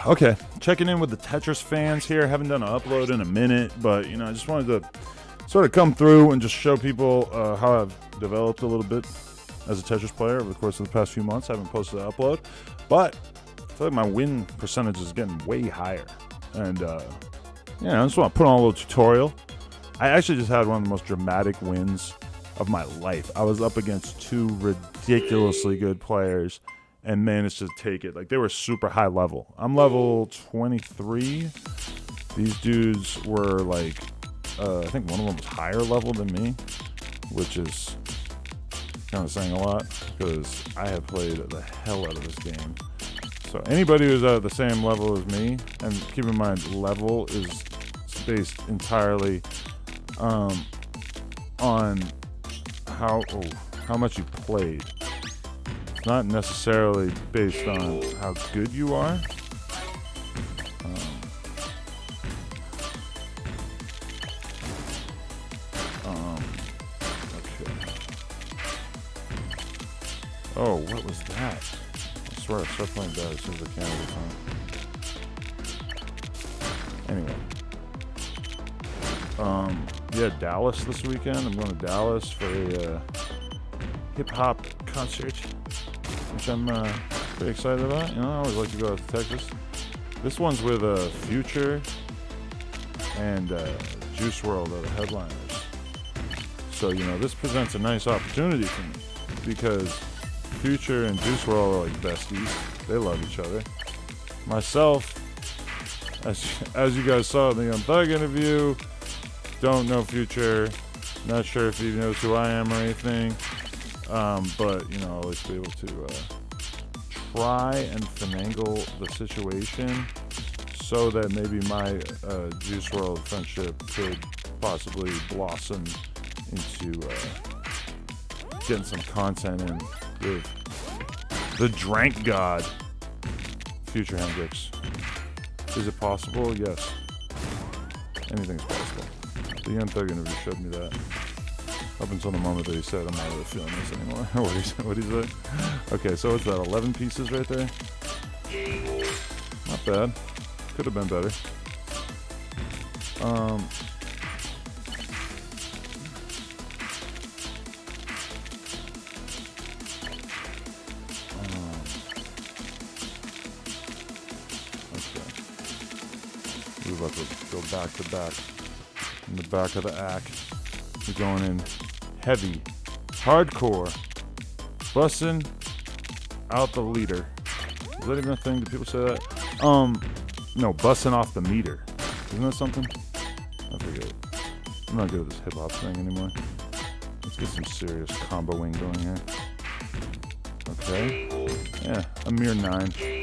Okay, checking in with the Tetris fans here. Haven't done an upload in a minute, but I just wanted to sort of come through and just show people how I've developed a little bit as a Tetris player over the course of the past few months. I haven't posted an upload, but I feel like my win percentage is getting way higher. And I just want to put on a little tutorial. I actually just had one of the most dramatic wins of my life. I was up against two ridiculously good players and managed to take it. Like, they were super high level. I'm level 23. These dudes were like, I think one of them was higher level than me, which is kind of saying a lot because I have played the hell out of this game. So anybody who's at the same level as me, and keep in mind, level is based entirely on how much you played. Not necessarily based on how good you are. Okay. Oh, what was that? I swear I start playing bad as soon as the camera gets on. Anyway. Yeah, Dallas this weekend. I'm going to Dallas for a hip-hop concert, which I'm pretty excited about. I always like to go out to Texas. This one's with Future and Juice WRLD are the headliners. So, this presents a nice opportunity for me because Future and Juice WRLD are like besties. They love each other. Myself, as you guys saw in the Young Thug interview, don't know Future. Not sure if he knows who I am or anything. But, I'll always be able to try and finagle the situation so that maybe my Juice WRLD friendship could possibly blossom into getting some content in with the Drank God, Future Hendrix. Is it possible? Yes. Anything's possible. The Young Thug interview showed me that. Up until the moment that he said, I'm not really feeling this anymore. What did he say? Okay, so what's that, 11 pieces right there? Not bad. Could have been better. Okay. We're about to go back to back. In the back of the act. We're going in heavy, hardcore, busting out the leader. Is that even a thing? Do people say that? No, busting off the meter. Isn't that something? I forget. I'm not good at this hip hop thing anymore. Let's get some serious comboing going here. Okay. Yeah, a mere 9. I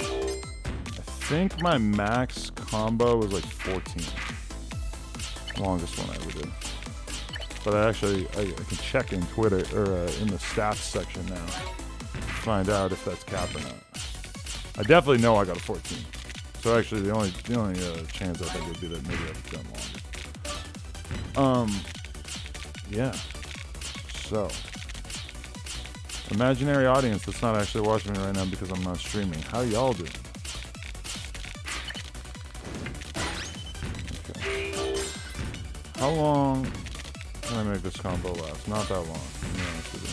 think my max combo was like 14. Longest one I ever did. But I can check in Twitter or in the stats section now to find out if that's cap or not. I definitely know I got a 14. So actually, the only chance I think would be that maybe I've done longer. Yeah. So, imaginary audience that's not actually watching me right now because I'm not streaming. How y'all doing? Okay. How long can I make this combo last? Not that long, to be honest with you.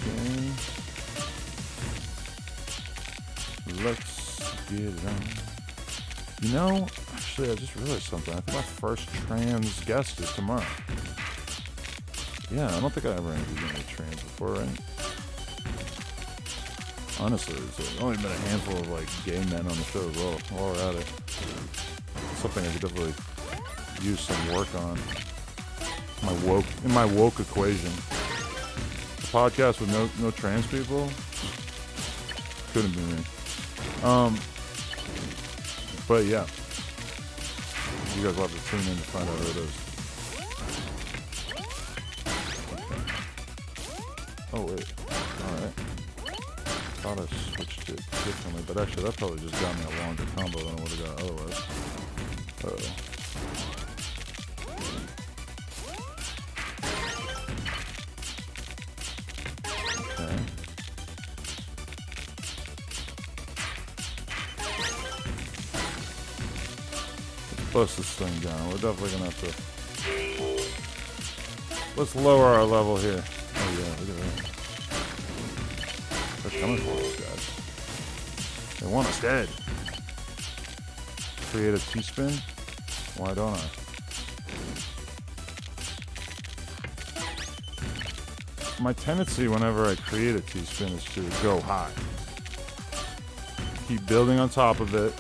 Okay. Let's get it on. Actually, I just realized something. I think my first trans guest is tomorrow. Yeah, I don't think I ever interviewed any trans before, right? Honestly, there's only been a handful of gay men on the show as well. While we're at it, something I could definitely use some work on. In my woke equation. A podcast with no trans people couldn't be me. But yeah, you guys will have to tune in to find out who it is. Okay. Oh wait, all right. Thought I switched it differently, but actually that probably just got me a longer combo than I would have got otherwise. Uh-oh. Bust this thing down. We're definitely gonna have to. Let's lower our level here. Oh yeah, look at that. They're coming for us, guys. They want us dead. Create a T-spin? Why don't I? My tendency whenever I create a T-spin is to go high. Keep building on top of it,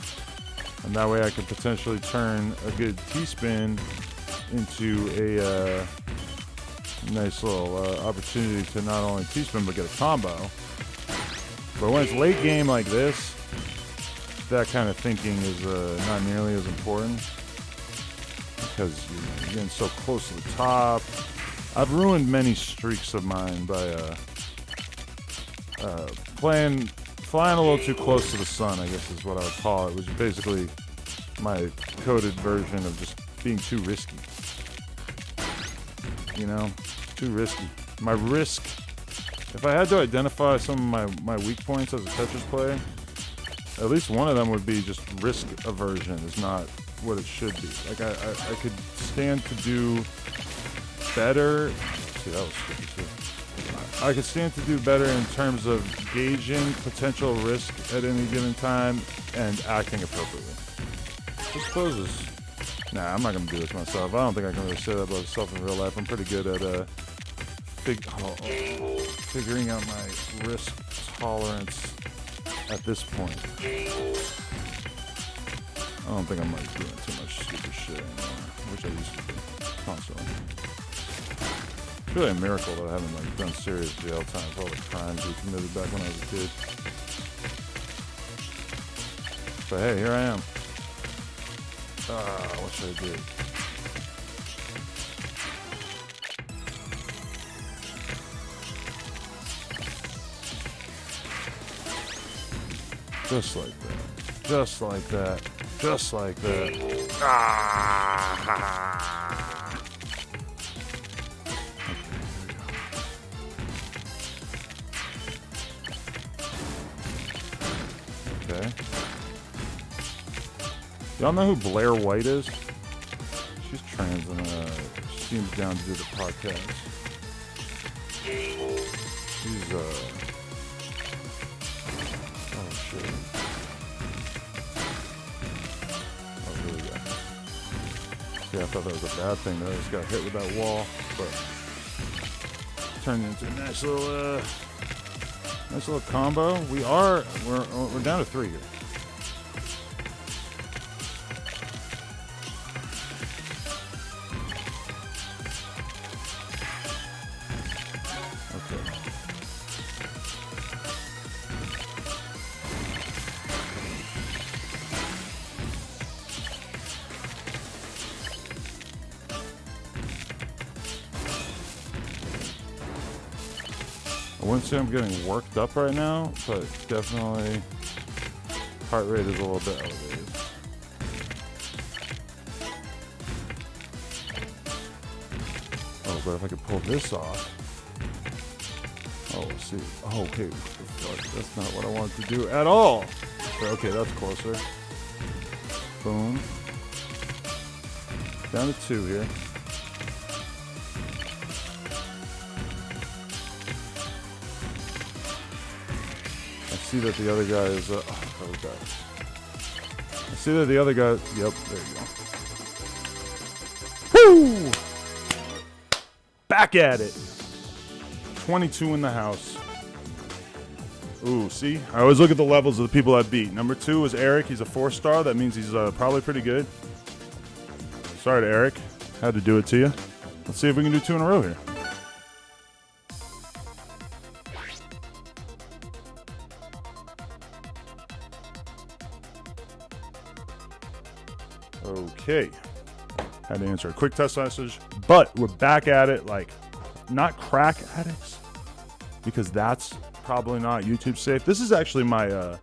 and that way I can potentially turn a good T-spin into a nice little opportunity to not only T-spin but get a combo. But when it's late game like this, that kind of thinking is not nearly as important because you're getting so close to the top. I've ruined many streaks of mine by flying a little too close to the sun, I guess is what I would call it, which is basically my coded version of just being too risky. You know, too risky. My risk, if I had to identify some of my weak points as a Tetris player, at least one of them would be just risk aversion is not what it should be. Like I could stand to do better. See, that was stupid too. I could stand to do better in terms of gauging potential risk at any given time and acting appropriately. This poses. Nah, I'm not gonna do this myself. I don't think I can really say that about myself in real life. I'm pretty good at figuring out my risk tolerance at this point. I don't think I'm like doing too much stupid shit anymore, which I used to do constantly. It's really a miracle that I haven't like done serious jail time for all the crimes we committed back when I was a kid. But hey, here I am. What should I do? Just like that. Just like that. Just like that. Ah! Okay. Y'all know who Blair White is? She's trans and she seems down to do the podcast. She's oh shit. Oh really good. Yeah, I thought that was a bad thing though. I just got hit with that wall, but turned into a nice little combo. We're down to 3 here. I wouldn't say I'm getting worked up right now, but definitely heart rate is a little bit elevated. Oh, but if I could pull this off. Oh, see. Oh, okay. That's not what I wanted to do at all. But okay, that's closer. Boom. Down to 2 here. I see that the other guy is, I see that the other guy, yep, there you go. Woo! Back at it. 22 in the house. Ooh, see? I always look at the levels of the people I beat. Number 2 is Eric. He's a 4-star. That means he's probably pretty good. Sorry to Eric. Had to do it to you. Let's see if we can do 2 in a row here. Okay. Had to answer a quick test message, but we're back at it, like not crack addicts, because that's probably not YouTube safe. This is actually my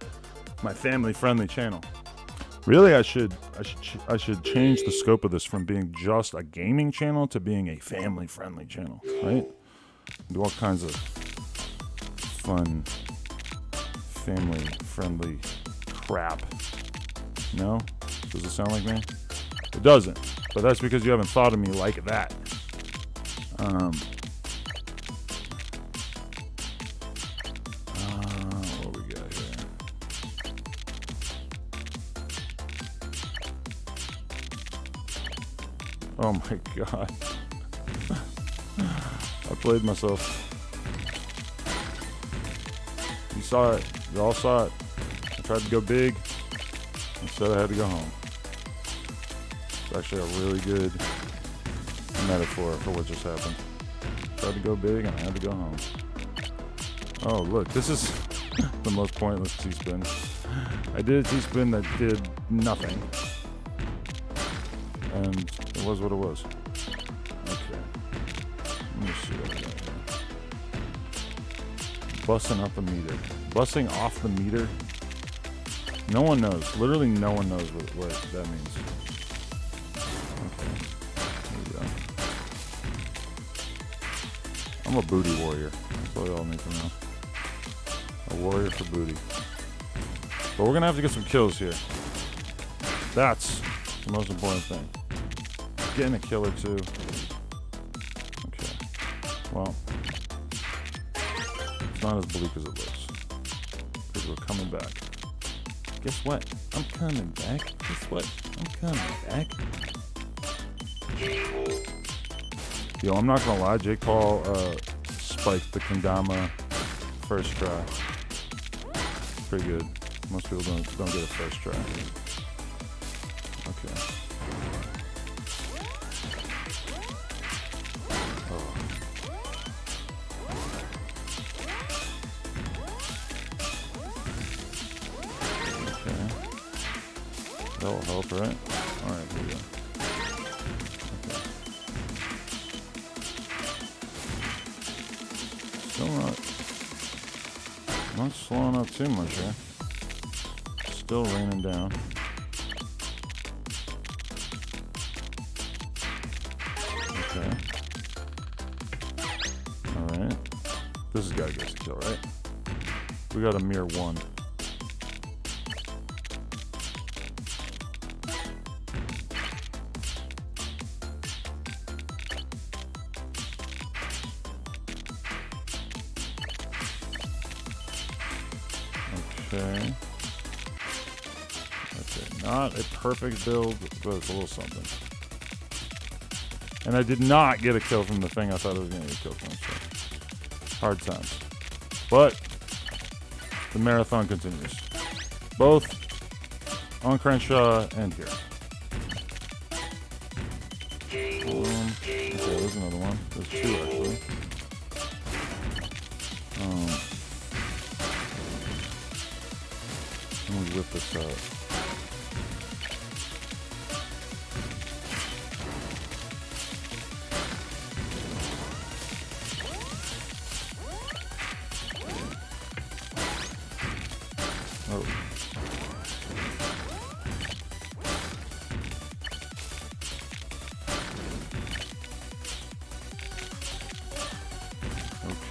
my family friendly channel. Really, I should change the scope of this from being just a gaming channel to being a family friendly channel, right? Do all kinds of fun family friendly crap. No? Does it sound like me? It doesn't. But that's because you haven't thought of me like that. What we got here? Oh my god. I played myself. You saw it. You all saw it. I tried to go big. Instead, I had to go home. It's actually a really good metaphor for what just happened. Tried to go big and I had to go home. Oh, look. This is the most pointless T-spin. I did a T-spin that did nothing. And it was what it was. Okay. Let me see what I got here. Bussing up the meter. Bussing off the meter? No one knows. Literally no one knows what that means. Okay. Here we go. I'm a booty warrior. That's all y'all need to know. A warrior for booty. But we're gonna have to get some kills here. That's the most important thing. Getting a kill or two. Okay. Well, it's not as bleak as it looks. Because we're coming back. Guess what? I'm coming back. Guess what? I'm coming back. Yo, I'm not gonna lie. Jake Paul spiked the kendama first try. Pretty good. Most people don't get a first try. Okay. That'll help, right? Alright, here we go. Okay. Still not slowing up too much here. Still raining down. Okay. Alright. This has got to get us a kill, right? We got a mere one. Okay. Okay, not a perfect build, but it's a little something. And I did not get a kill from the thing I thought I was going to get a kill from. So hard times. But the marathon continues. Both on Crenshaw and here. Okay, there's another one. There's two, actually. Let me whip this out. Oh.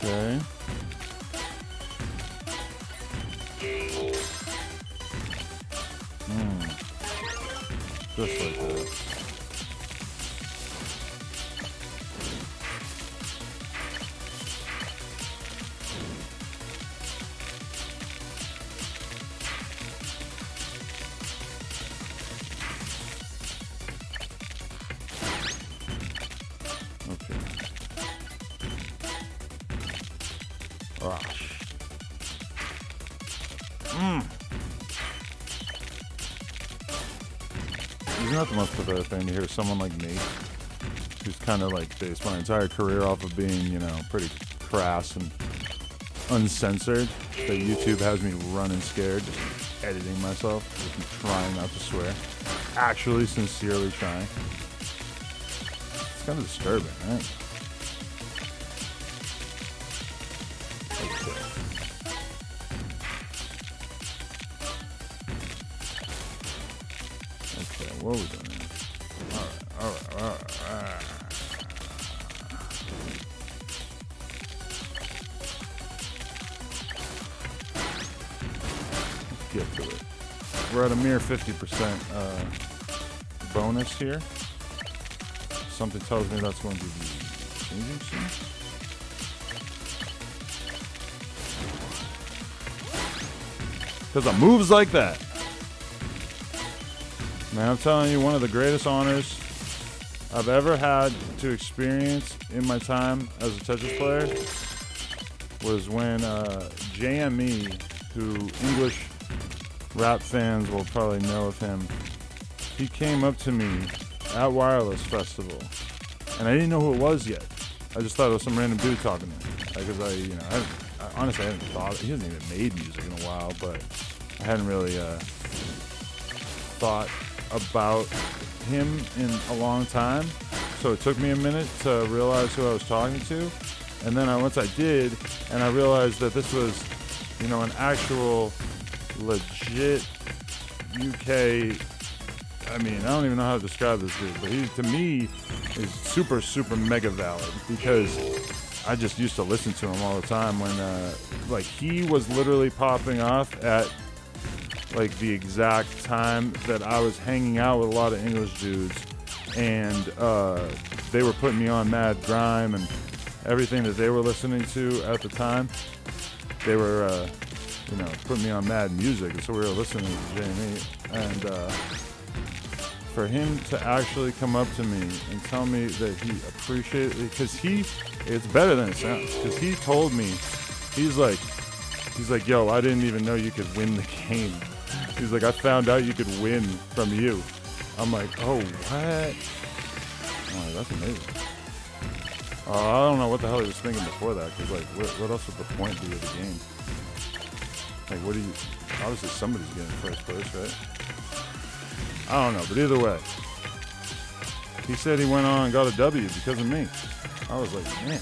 Okay. Just like that. Okay. Gosh. Isn't that the most pathetic thing to hear someone like me, who's kind of like based my entire career off of being, you know, pretty crass and uncensored, that YouTube has me running scared, just editing myself, just trying not to swear, actually sincerely trying. It's kind of disturbing, right? Okay. Okay, what are we doing here? Alright. Let's get to it. We're at a mere 50% bonus here. Something tells me that's going to be changing soon. Because of moves like that. Man, I'm telling you, one of the greatest honors I've ever had to experience in my time as a Tetris player was when JME, who English rap fans will probably know of him, he came up to me at Wireless Festival, and I didn't know who it was yet. I just thought it was some random dude talking to me. Because I honestly hadn't thought, he hasn't even made music in a while, but I hadn't really thought about him in a long time. So it took me a minute to realize who I was talking to. And then once I did, and I realized that this was, an actual legit UK, I don't even know how to describe this dude, but he, to me, is super, super mega valid because I just used to listen to him all the time when, he was literally popping off at, the exact time that I was hanging out with a lot of English dudes, and they were putting me on mad grime and everything that they were listening to at the time. They were, putting me on mad music, and so we were listening to Jamie, and for him to actually come up to me and tell me that he appreciated it, because it's better than it sounds, because he told me, he's like, yo, I didn't even know you could win the game. He's like, I found out you could win from you. I'm like, oh, what? Oh, that's amazing. I don't know what the hell he was thinking before that, because, what else would the point be of the game? What do you... Obviously, somebody's getting first place, right? I don't know, but either way. He said he went on and got a W because of me. I was like, man.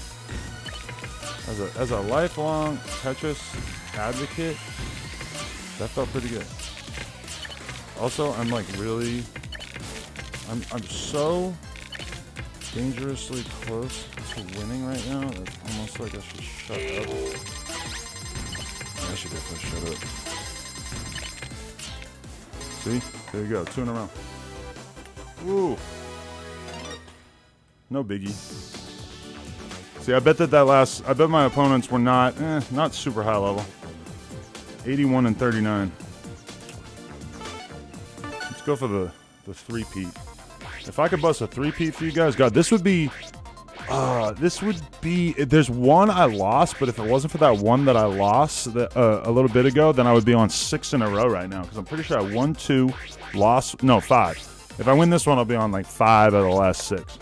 As a lifelong Tetris advocate, that felt pretty good. Also, I'm really... I'm so dangerously close to winning right now. It's almost like I should shut up. I should definitely shut up. See? There you go. 2 in a row. Woo! No biggie. See, I bet I bet my opponents were not super high level. 81 and 39. Let's go for the three-peat. If I could bust a three-peat for you guys, God, this would be, there's one I lost, but if it wasn't for that one that I lost a little bit ago, then I would be on 6 in a row right now, because I'm pretty sure I won 2, lost, no, 5. If I win this one, I'll be on 5 out of the last 6.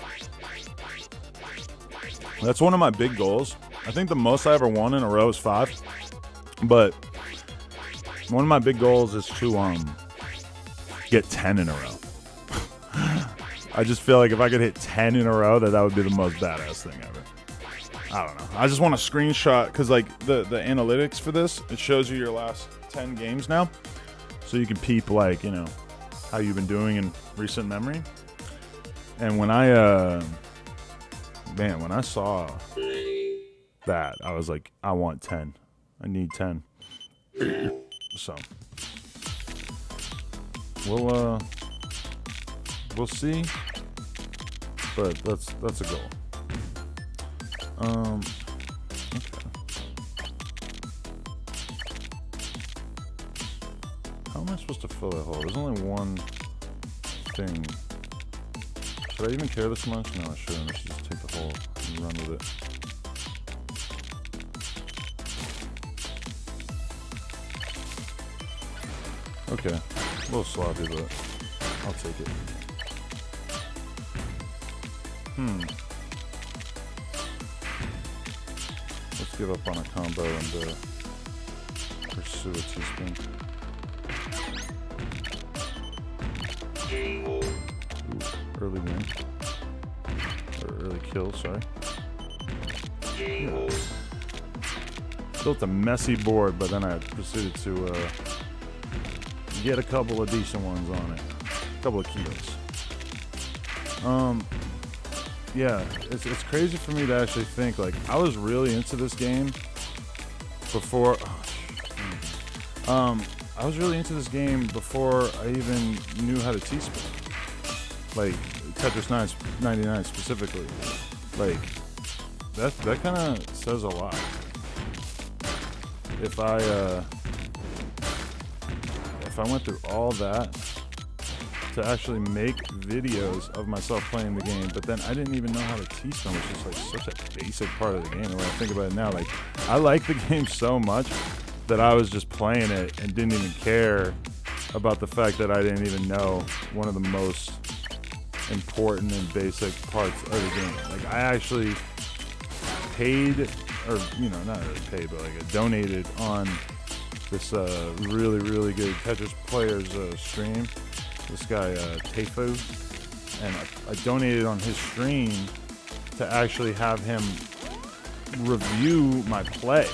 That's one of my big goals. I think the most I ever won in a row is 5, but one of my big goals is to get 10 in a row. I just feel like if I could hit 10 in a row, that would be the most badass thing ever. I don't know. I just want a screenshot, because the analytics for this, it shows you your last 10 games now, so you can peep how you've been doing in recent memory. And when I saw that, I was like, I want 10. I need 10. So we'll see, but that's a goal. Okay. How am I supposed to fill that hole? There's only one thing. Should I even care this much? No, I shouldn't. I should just take the hole and run with it. Okay, a little sloppy, but I'll take it. Let's give up on a combo and pursue a teaspoon. Ooh, early win. Or early kill, sorry. Yeah. Built a messy board, but then I proceeded to get a couple of decent ones on it. A couple of kilos. Yeah, it's crazy for me to actually think, I was really into this game before, I was really into this game before I even knew how to teaspoon. like Tetris 99 specifically. Like that kind of says a lot. If I went through all that to actually make videos of myself playing the game, but then I didn't even know how to T-spin, which is like such a basic part of the game. And when I think about it now, like I like the game so much that I was just playing it and didn't even care about the fact that I didn't even know one of the most important and basic parts of the game. Like I actually paid, or you know, not really paid, but like I donated on this really, really good Tetris player's stream. This guy, Teifu, and I donated on his stream to actually have him review my play,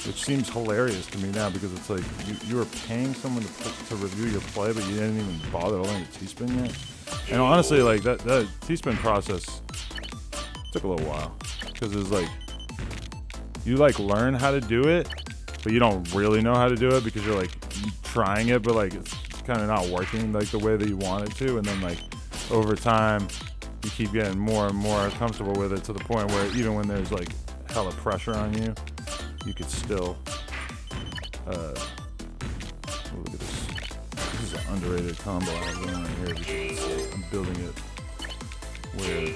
which seems hilarious to me now because it's like you were paying someone to review your play, but you didn't even bother to learn the T-spin yet. And honestly, like that T-spin process took a little while because it's like you like learn how to do it, but you don't really know how to do it because you're like trying it, but like it's kind of not working like the way that you want it to. And then like over time you keep getting more and more comfortable with it to the point where even when there's like hella pressure on you, you could still oh, look at this. This is an underrated combo I have going on here because I'm building it where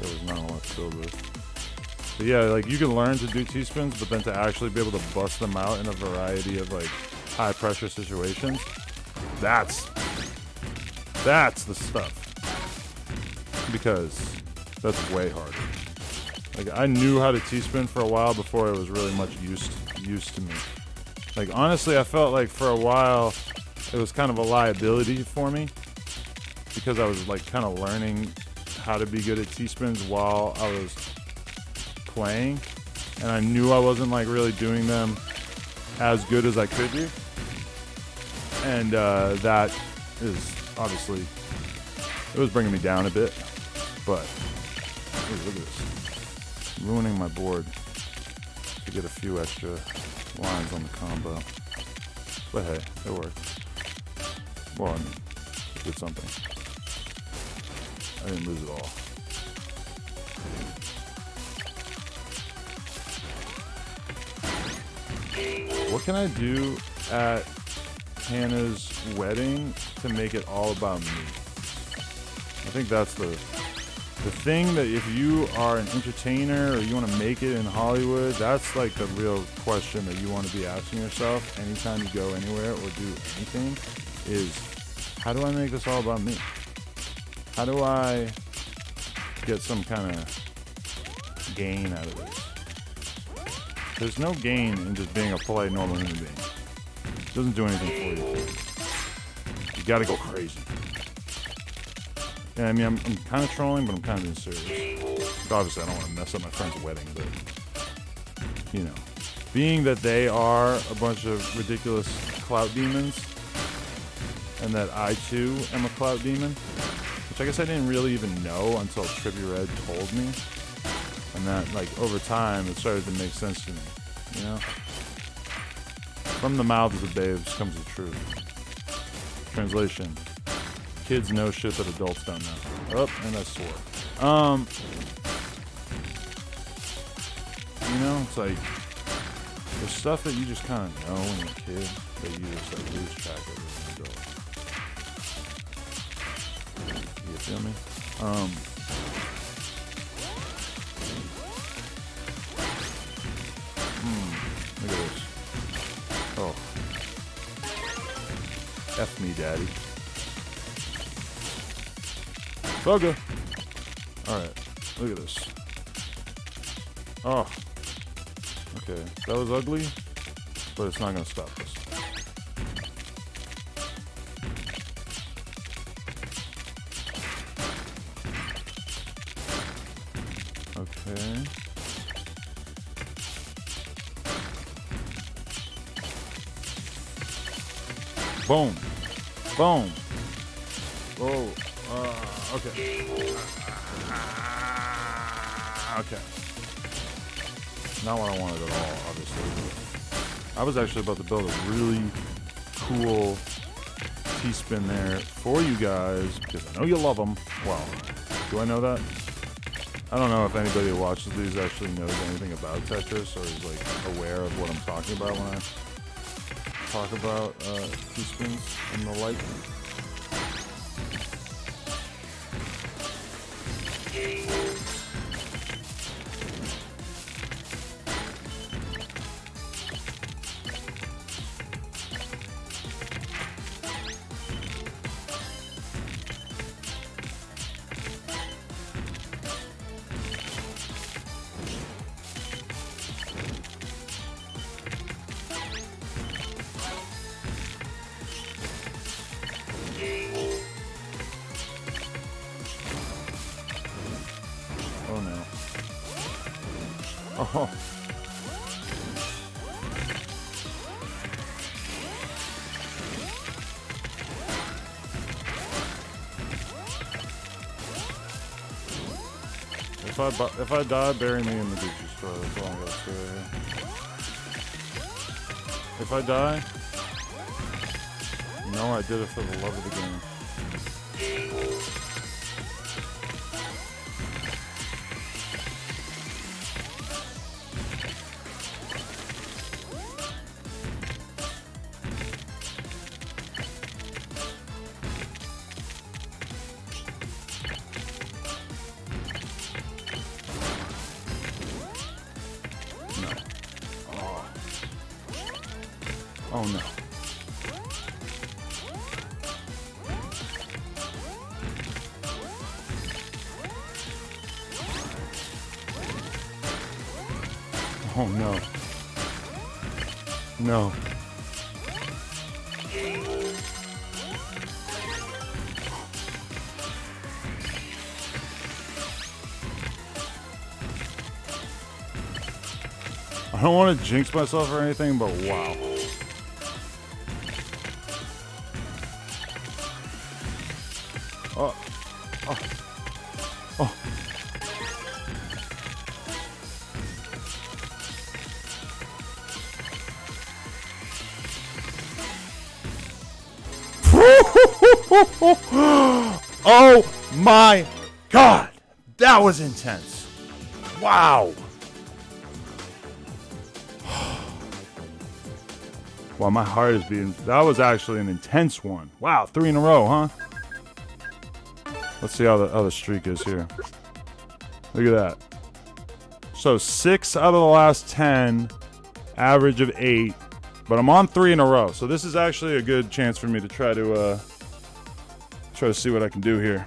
there was not a lot to build with. But yeah, like you can learn to do T-spins, but then to actually be able to bust them out in a variety of like high pressure situations, that's the stuff, because that's way harder. Like I knew how to T-spin for a while before it was really much used to me. Like honestly, I felt like for a while it was kind of a liability for me because I was like kind of learning how to be good at T-spins while I was playing, and I knew I wasn't like really doing them as good as I could do. And that is obviously, it was bringing me down a bit, but ooh, look at this, ruining my board to get a few extra lines on the combo. But hey, it worked. Well, I mean, it did something. I didn't lose it all. What can I do at Hannah's wedding to make it all about me? I think that's the thing, that if you are an entertainer or you want to make it in Hollywood, that's like the real question that you want to be asking yourself anytime you go anywhere or do anything is, how do I make this all about me? How do I get some kind of gain out of this? There's no gain in just being a polite, normal human being. It doesn't do anything for you. You gotta go crazy. Yeah, I mean, I'm kind of trolling, but I'm kind of being serious. Obviously, I don't want to mess up my friend's wedding, but, you know, being that they are a bunch of ridiculous clout demons, and that I, too, am a clout demon, which I guess I didn't really even know until Trippy Red told me. And that, like, over time, it started to make sense to me, you know? From the mouths of babes comes the truth. Translation: kids know shit that adults don't know. Oh, and I swore. You know, it's like, there's stuff that you just kind of know when you're a kid that you just, like, lose track of as an adult. You feel me? Look at this. Oh. F me, daddy. Bugger. Alright. Look at this. Oh. Okay. That was ugly, but it's not going to stop us. Okay. Boom. Boom. Whoa. Okay. Okay. Not what I wanted at all, obviously. I was actually about to build a really cool T-spin there for you guys because I know you love them. Well, do I know that? I don't know if anybody who watches these actually knows anything about Tetris or is like aware of what I'm talking about when I talk about T-spins and the like. Oh no. Oh. If I die, bury me in the Gucci store. That's all I'm gonna say right here. If I die, you know I did it for the love of the game. Oh no. Oh no. No. I don't want to jinx myself or anything, but wow. Oh. Oh. Oh. Oh my God. That was intense. Wow. Wow, my heart is beating. That was actually an intense one. Wow, 3 in a row, huh? Let's see how the streak is here. Look at that. So 6 out of the last 10, average of 8, but I'm on 3 in a row. So this is actually a good chance for me to try to see what I can do here.